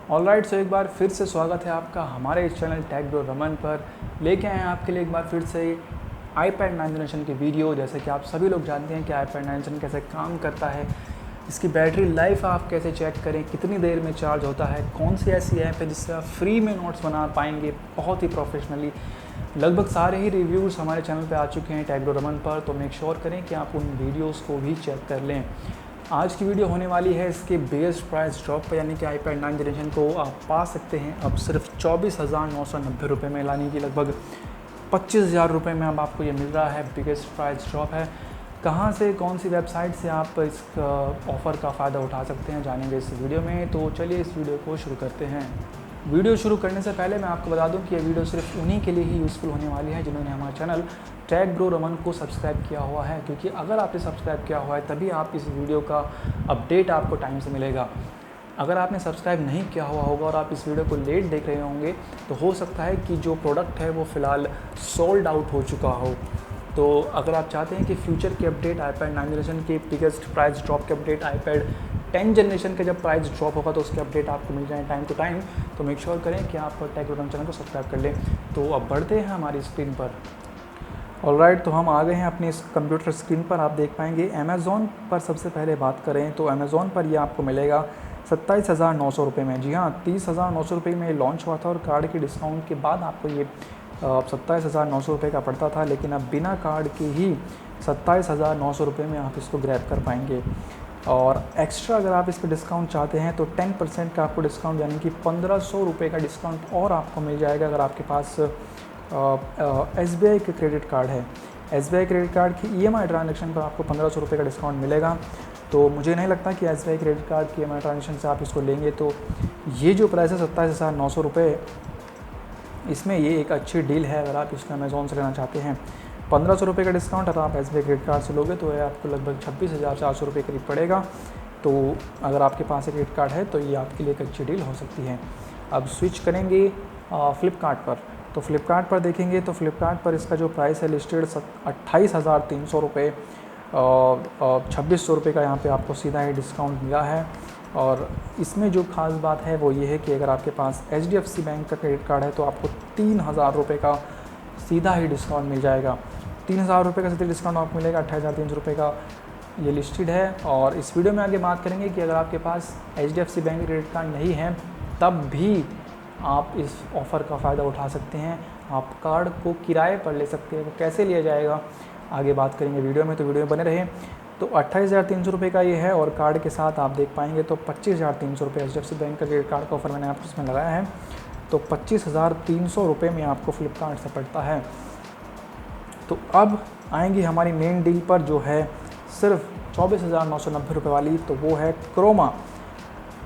Alright, सो एक बार फिर से स्वागत है आपका हमारे इस चैनल टेक ब्रो रमन पर। लेके आए हैं आपके लिए एक बार फिर से iPad 9 जनरेशन की वीडियो। जैसे कि आप सभी लोग जानते हैं कि iPad 9 जनरेशन कैसे काम करता है, इसकी बैटरी लाइफ आप कैसे चेक करें, कितनी देर में चार्ज होता है, कौन सी ऐसी ऐप है जिससे आप फ्री में नोट्स बना पाएंगे बहुत ही प्रोफेशनली। लगभग सारे ही रिव्यूज़ हमारे चैनल पे आ चुके हैं टेक ब्रो रमन पर, तो मेक श्योर करें कि आप उन वीडियोज़ को भी चेक कर लें। आज की वीडियो होने वाली है इसके बेस्ट प्राइस ड्रॉप पर, यानी कि iPad 9 जनरेशन को आप पा सकते हैं अब सिर्फ 24,990 रुपये में, यानी कि लगभग 25,000 रुपये में अब आपको ये मिल रहा है। बिगेस्ट प्राइस ड्रॉप है। कहाँ से, कौन सी वेबसाइट से आप इस ऑफ़र का फ़ायदा उठा सकते हैं, जानेंगे इस वीडियो में। तो चलिए इस वीडियो को शुरू करते हैं। वीडियो शुरू करने से पहले मैं आपको बता दूं कि ये वीडियो सिर्फ उन्हीं के लिए ही यूज़फुल होने वाली है जिन्होंने हमारा चैनल टेक ब्रो रमन को सब्सक्राइब किया हुआ है, क्योंकि अगर आपने सब्सक्राइब किया हुआ है तभी आप इस वीडियो का अपडेट आपको टाइम से मिलेगा। अगर आपने सब्सक्राइब नहीं किया हुआ होगा और आप इस वीडियो को लेट देख रहे होंगे तो हो सकता है कि जो प्रोडक्ट है वो फ़िलहाल सोल्ड आउट हो चुका हो। तो अगर आप चाहते हैं कि फ्यूचर की अपडेट, iPad 9 जनरेशन की बिगेस्ट प्राइस ड्रॉप के अपडेट, iPad 10 जनरेशन का जब प्राइस ड्रॉप होगा तो उसके अपडेट आपको मिल जाए टाइम टू टाइम, तो मेक श्योर करें कि आप टेक ब्रो रमन चैनल को सब्सक्राइब कर लें। तो अब बढ़ते हैं हमारी स्क्रीन पर। ऑलराइट, तो हम आ गए हैं अपनी इस कंप्यूटर स्क्रीन पर। आप देख पाएंगे अमेज़ॉन पर सबसे पहले बात करें तो अमेज़ॉन पर ये आपको मिलेगा 27,900 रुपये में। जी हाँ, 30,900 रुपये में ये लॉन्च हुआ था और कार्ड के डिस्काउंट के बाद आपको ये 27,900 रुपये का पड़ता था, लेकिन अब बिना कार्ड के ही 27,900 रुपये में आप इसको ग्रैब कर पाएंगे। और एक्स्ट्रा अगर आप इस पर डिस्काउंट चाहते हैं तो 10% का आपको डिस्काउंट, यानी कि 1,500 रुपये का डिस्काउंट और आपको मिल जाएगा अगर आपके पास SBI के क्रेडिट कार्ड है। SBI क्रेडिट कार्ड की EMI ट्रांजेक्शन पर आपको 1,500 रुपये का डिस्काउंट मिलेगा। तो मुझे नहीं लगता कि SBI क्रेडिट कार्ड की EMI ट्रांजेक्शन से आप इसको लेंगे। तो ये जो प्राइस है 27,900 रुपये, इसमें ये एक अच्छी डील है अगर आप इसको अमेज़ॉन से लेना चाहते हैं। 1,500 रुपये का डिस्काउंट अगर आप SBI क्रेडिट कार्ड से लोगे तो ये आपको लगभग 26,400 रुपये करीब पड़ेगा। तो अगर आपके पास क्रेडिट कार्ड है तो ये आपके लिए एक अच्छी डील हो सकती है। अब स्विच करेंगे फ्लिपकार्ट पर। तो फ्लिपकार्ट पर देखेंगे तो फ्लिपकार्ट पर इसका जो प्राइस है लिस्टेड 28,300 रुपये, 2,600 रुपये का यहाँ पे आपको सीधा ही डिस्काउंट मिला है। और इसमें जो खास बात है वो ये है कि अगर आपके पास HDFC बैंक का क्रेडिट कार्ड है तो आपको 3,000 रुपये का सीधा ही डिस्काउंट मिल जाएगा। 3,000 रुपये का सीधा डिस्काउंट आपको मिलेगा। 28,300 रुपये का ये लिस्टेड है। और इस वीडियो में आगे बात करेंगे कि अगर आपके पास HDFC बैंक क्रेडिट कार्ड नहीं है तब भी आप इस ऑफ़र का फ़ायदा उठा सकते हैं। आप कार्ड को किराए पर ले सकते हैं। वो कैसे लिया जाएगा आगे बात करेंगे वीडियो में, तो वीडियो में बने रहें। तो 28,300 रुपये का ये है और कार्ड के साथ आप देख पाएंगे तो 25,300 रुपये HDFC बैंक का क्रेडिट कार्ड का ऑफ़र मैंने आपको इसमें लगाया है। तो 25,300 रुपये में आपको फ्लिपकार्ट से पड़ता है। तो अब आएंगी हमारी मेन डील पर जो है सिर्फ 24,990 रुपये वाली, तो वो है क्रोमा।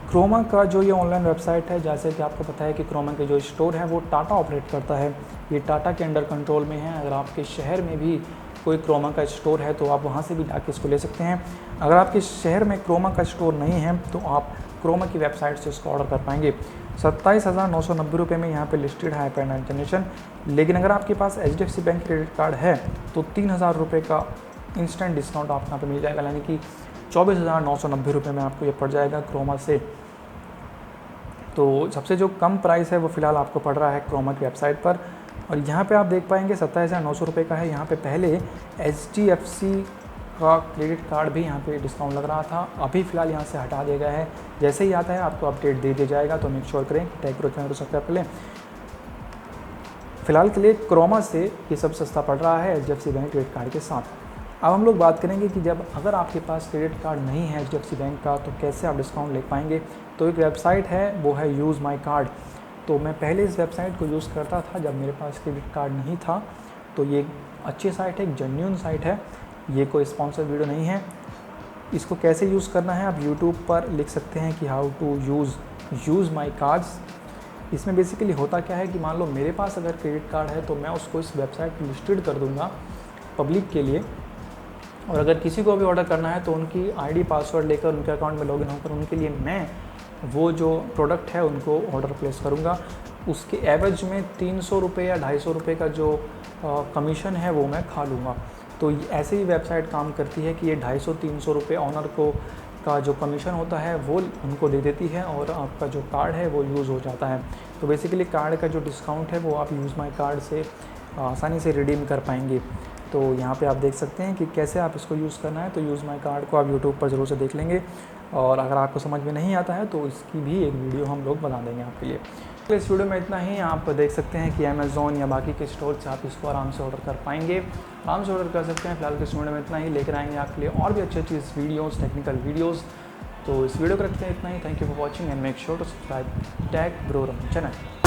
क्रोमा का जो ये ऑनलाइन वेबसाइट है, जैसे कि आपको पता है कि क्रोमा के जो स्टोर है वो टाटा ऑपरेट करता है। ये टाटा के अंडर कंट्रोल में है। अगर आपके शहर में भी कोई क्रोमा का स्टोर है तो आप वहाँ से भी जाके इसको ले सकते हैं। अगर आपके शहर में क्रोमा का स्टोर नहीं है तो आप क्रोमा की वेबसाइट से इसको ऑर्डर कर पाएंगे। 27,990 रुपये में यहाँ पे लिस्टेड है iPad 9 जनरेशन। लेकिन अगर आपके पास HDFC बैंक क्रेडिट कार्ड है तो 3,000 रुपये का इंस्टेंट डिस्काउंट आपको यहाँ पे मिल जाएगा, यानी कि 24,990 रुपये में आपको ये पड़ जाएगा क्रोमा से। तो सबसे जो कम प्राइस है वो फ़िलहाल आपको पड़ रहा है क्रोमा की वेबसाइट पर। और यहाँ पे आप देख पाएंगे 27,900 रुपये का है। यहाँ पे पहले HDFC का क्रेडिट कार्ड भी यहाँ पे डिस्काउंट लग रहा था, अभी फ़िलहाल यहाँ से हटा दिया गया है। जैसे ही आता है आपको अपडेट दे दिया जाएगा, तो मेक श्योर करें टेक ब्रो चैनल को सब्सक्राइब कर लें। फ़िलहाल के लिए क्रोमा से ये सब सस्ता पड़ रहा है HDFC बैंक क्रेडिट कार्ड के साथ। अब हम लोग बात करेंगे कि जब अगर आपके पास क्रेडिट कार्ड नहीं है HDFC बैंक का तो कैसे आप डिस्काउंट ले पाएंगे। तो एक वेबसाइट है, वो है यूज़ माई कार्ड। तो मैं पहले इस वेबसाइट को यूज़ करता था जब मेरे पास क्रेडिट कार्ड नहीं था। तो ये अच्छी साइट है, एक जेन्युइन साइट है, ये कोई स्पॉन्सर वीडियो नहीं है। इसको कैसे यूज़ करना है आप यूट्यूब पर लिख सकते हैं कि how to use my cards. इसमें बेसिकली होता क्या है कि मान लो मेरे पास अगर क्रेडिट कार्ड है तो मैं उसको इस वेबसाइट पर लिस्टेड कर दूँगा पब्लिक के लिए, और अगर किसी को भी ऑर्डर करना है तो उनकी ID पासवर्ड लेकर उनके अकाउंट में लॉगिन होकर उनके लिए मैं वो जो प्रोडक्ट है उनको ऑर्डर प्लेस करूँगा। उसके एवरेज में 300 रुपये या 250 रुपये का जो कमीशन है वो मैं खा लूँगा। तो ऐसे ही वेबसाइट काम करती है कि ये 250-300 रुपये ऑनर को का जो कमीशन होता है वो उनको दे देती है और आपका जो कार्ड है वो यूज़ हो जाता है। तो बेसिकली कार्ड का जो डिस्काउंट है वो आप यूज़ माई कार्ड से आसानी से रिडीम कर पाएंगे। तो यहाँ पे आप देख सकते हैं कि कैसे आप इसको यूज़ करना है। तो यूज़ माई कार्ड को आप यूट्यूब पर ज़रूर से देख लेंगे, और अगर आपको समझ में नहीं आता है तो इसकी भी एक वीडियो हम लोग बना देंगे आपके लिए। तो इस वीडियो में इतना ही। आप देख सकते हैं कि अमेज़ॉन या बाकी के स्टोर से आप इसको आराम से ऑर्डर कर पाएंगे, आराम से ऑर्डर कर सकते हैं। फिलहाल इस वीडियो में इतना ही, लेकर आएंगे आपके लिए और भी अच्छी वीडियोज़, टेक्निकल वीडियोज़। तो इस वीडियो को रखते हैं इतना ही। Thank you for watching and make sure to subscribe tag bro Raman channel.